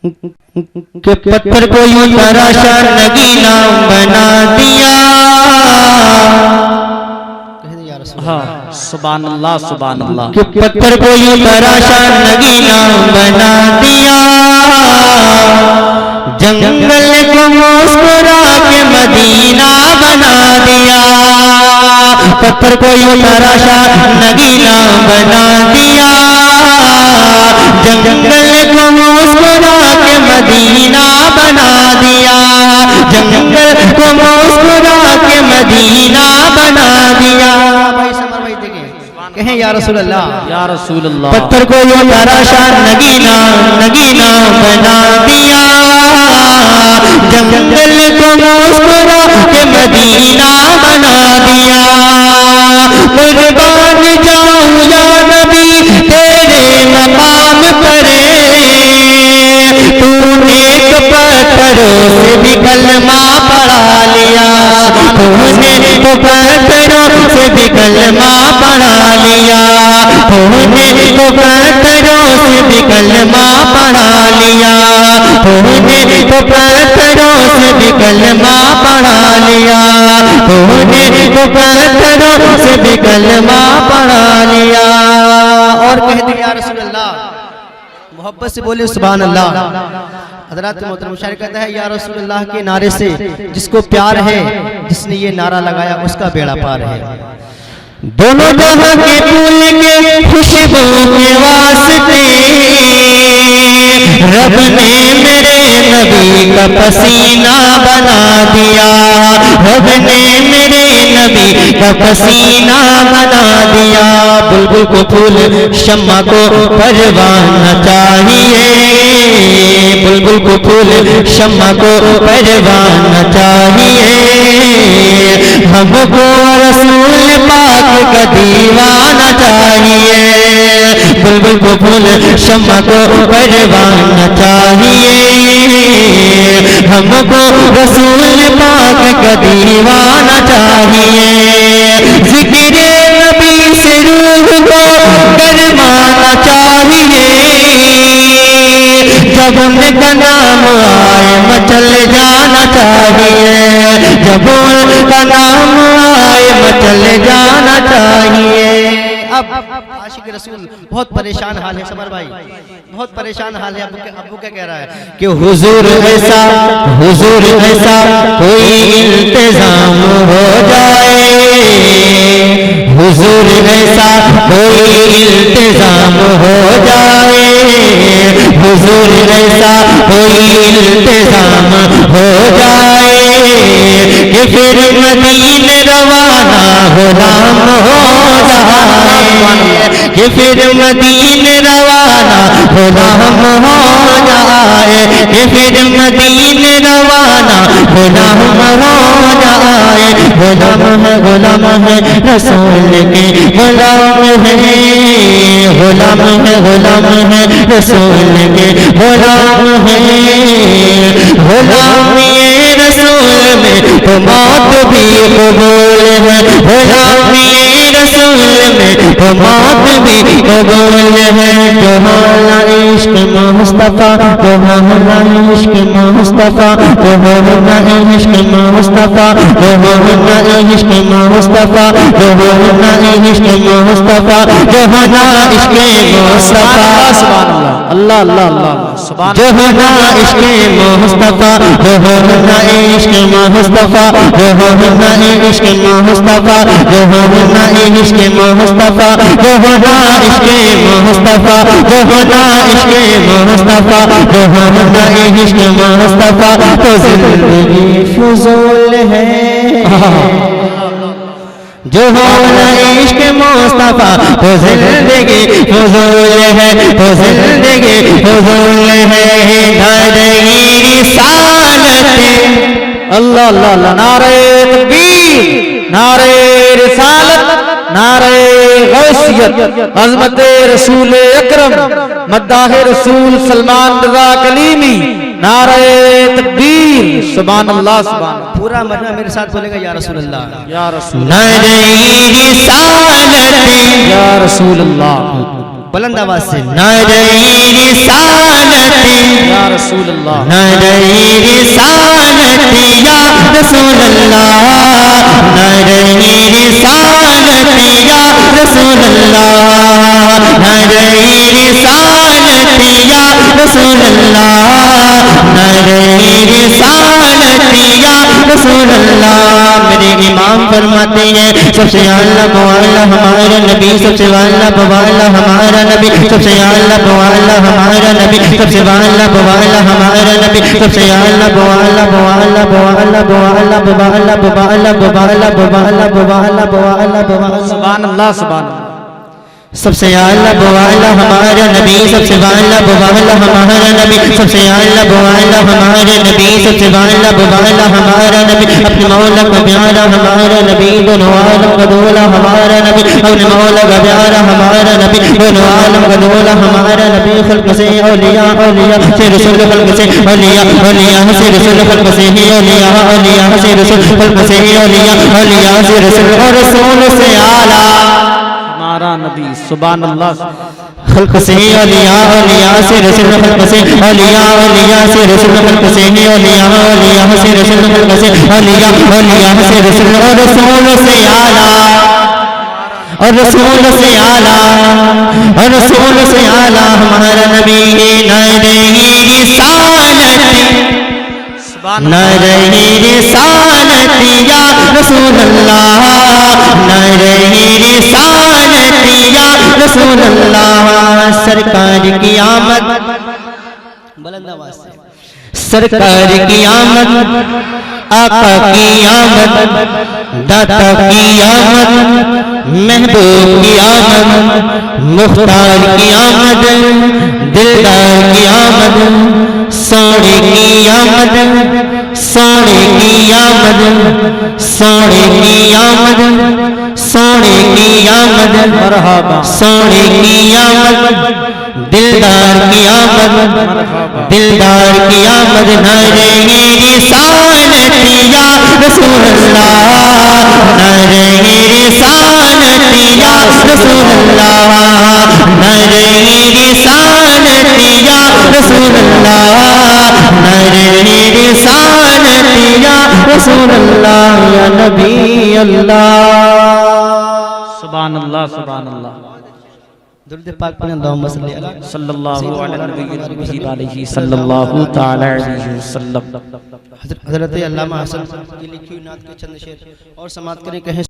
کہ پتھر کو یوں تراشا نگینا بنا دیا. ہاں سبحان اللہ سبحان اللہ. کہ پتھر کو یوں تراشا نگینا بنا دیا. جنگل کو مسکرا کے مدینہ بنا دیا. پتھر کو یوں تراشا نگینا بنا دیا. جنگل کو مسکرا کے مدینہ بنا دیا. جنگل کو مسکرا کے مدینہ بنا دیا. بھائی سمر بھائی دیکھیں کہیں یا رسول اللہ یا رسول اللہ. پتھر کو یوں تراشا نگینا نگینا بنا دیا. جنگل کو مسکرا کے مدینہ بنا دیا. قربان جاؤں یا نبی تیرے مقام پر. تو نیک پتھروں سے بھی کلمہ پڑھا لیا. تو نے تو پتھروں سے بھی کلمہ پڑھا لیا. تو نے تو پتھروں سے بھی کلمہ پڑھا لیا. تو نے تو پتھروں سے بھی کلمہ پڑھا لیا. تو نے تو پتھروں سے بھی کلمہ پڑھا لیا. اور کہہ دیں یا رسول اللہ محبت سے بولے سبحان اللہ. حضرات محترم شاعر کہتا ہے یا رسول اللہ کے نعرے سے جس کو پیار ہے, جس نے یہ نعرہ لگایا اس کا بیڑا پار ہے. دونوں جہاں کے پھول کے خوشبو کے واسطے رب نے میرے نبی کا پسینہ بنا دیا. رب نے میرے نبی کا پسینہ بنا دیا. بلبل کو پھول شمع کو پروانہ چاہیے. بلبل کو پھول شمع کو پروانہ چاہیے. ہم کو رسول پاک کا دیوانہ چاہیے. بلبل کو پھول شمع کو پروانہ چاہیے. ہم کو رسول پاک کا دیوانہ چاہیے. ذکر نبی سے روح کو گرمانا چاہیے. جب ان کا نام آئے مچل جانا چاہیے. جب ان کا نام آئے مچل جانا چاہیے. اب عاشق رسول بہت پریشان حال ہے سمر بھائی, بہت پریشان حال ہے. ابو کیا کہہ رہا ہے کہ حضور ایسا کوئی انتظام ہو جائے. حضور ایسا کوئی انتظام ہو جائے. حضور ایسا کوئی انتظام ہو جائے کہ پھر مدینے روانہ غلام ہو جائے. کہ پھر مدینے روانہ غلام ہو جائے. کہ پھر مدینے روانہ غلام ہو جائے. غلام ہے رسول کے غلام ہے. غلام ہے رسول کے غلام ہے. غلامی رسول میں تو موت بھی قبول ہے. غلامی رسول میں تو موت بھی قبول ہے. جو ہونا عشق مصطفیٰ, جو ہونا عشق مصطفیٰ, جو ہونا عشق مصطفیٰ, جو ہونا عشق مصطفیٰ, جو ہونا عشق مصطفیٰ, جو ہونا عشق مصطفیٰ. اللہ اللہ اللہ سبحان. جو ہونا عشق مصطفیٰ, جو ہونا عشق مصطفیٰ, جو ہونا عشق مصطفیٰ, جو ہونا عشق مصطفیٰ, جو ہونا عشق مصطفیٰ, جو ہونا عشق مصطفیٰ, جو ہونا عشق مصطفیٰ. تو زندگی فضول ہے. جو ہونا عشق مصطفیٰ تو زندگی فضول ہے. تو زندگی فضول ہے. دھڑی رسالت. اللہ اللہ اللہ. نعرہ تکبیر, نعرہ رسالت, نعرہ غوثیت, عظمت رسول اکرم, مداح رسول سلمان رضا کلیمی. نعرہ تکبیر. سبحان اللہ سبحان اللہ. پورا مجمع میرے ساتھ بولے گا یا رسول اللہ. یا رسول نعرہ رسالت. یا رسول اللہ. بلند آواز سے نعرہ رسالت. یا رسول رسول اللہ نعرہ رسالت یا رسول اللہ نعرہ رسالت یا رسول اللہ نعرہ رسالت یا رسول اللہ نعرہ رسالت یا رسول اللہ میرے امام فرماتے ہیں سب سے اعلیٰ بوالا ہمارا نبی سب سے اعلیٰ بوالا ہمارا نبی سب سے اعلیٰ بوالا ہمارا نبی سب سے اعلیٰ بوالا ہمارا نبی سب سے اعلیٰ بوالا بوالا بوالا بوالا بوالا بوالا بوالا بوالا بوالا بوالا بوالا سبحان اللہ سبحان اللہ سب سے اعلیٰ بوالا ہمارا نبی سب سے اعلیٰ بوالا ہمارا نبی سب سے اعلیٰ بوالا ہمارا نبی سب سے اعلیٰ بوالا ہمارا نبی اپنے مولا کا پیارا ہمارا نبی دونوں عالم کا دولا ہمارا نبی اپنے مولا کا پیارا ہمارا نبی دونوں عالم کا دولا ہمارا نبی خلق سے اولیاء اولیاء سے رسول خلق سے اولیاء اولیاء سے رسول خلق سے ہی اولیاء اولیاء سے رسول خلق سے ہی اولیاء اولیاء سے رسول اور رسول سے اعلیٰ ہمارا نبی سبحان اللہ خلق سے اولیاء اولیاء سے رسول خلق سے اولیاء اولیاء سے رسول خلق سے اولیاء اولیاء سے رسول خلق سے اولیاء اولیاء سے رسول اور رسول سے اعلیٰ اور رسول سے اعلیٰ اور رسول سے اعلیٰ ہمارا نبی نعرہ رسالت نعرہ رسالت یا رسول اللہ نعرہ رسالت یا رسول اللہ سرکار کی آمد بلند آواز سے سرکار کی آمد آقا کی آمد داتا کی آمد محبوب کی آمد مختار کی آمد دلدار کی آمد سونے کی آمد سونے کی آمد سونے کی آمد سونے کی آمد مرحبا سونے کی آمد دلدار کی آمد دلدار کی آمد نعرہ رسالت یا رسول اللہ نعرہ رسالت یا رسول اللہ نعرہ رسالت یا رسول اللہ نعرہ رسالت یا رسول اللہ یا نبی اللہ سبحان اللہ سبحان اللہ درود پاک پڑھیں اللہم صلی اللہ صلی اللہ علیہ صلی اللہ تعالی علیہ وسلم حضرت علامہ حسن کی لکھی ہوئی نعت کے چند شعر اور سماعت کریں کہیں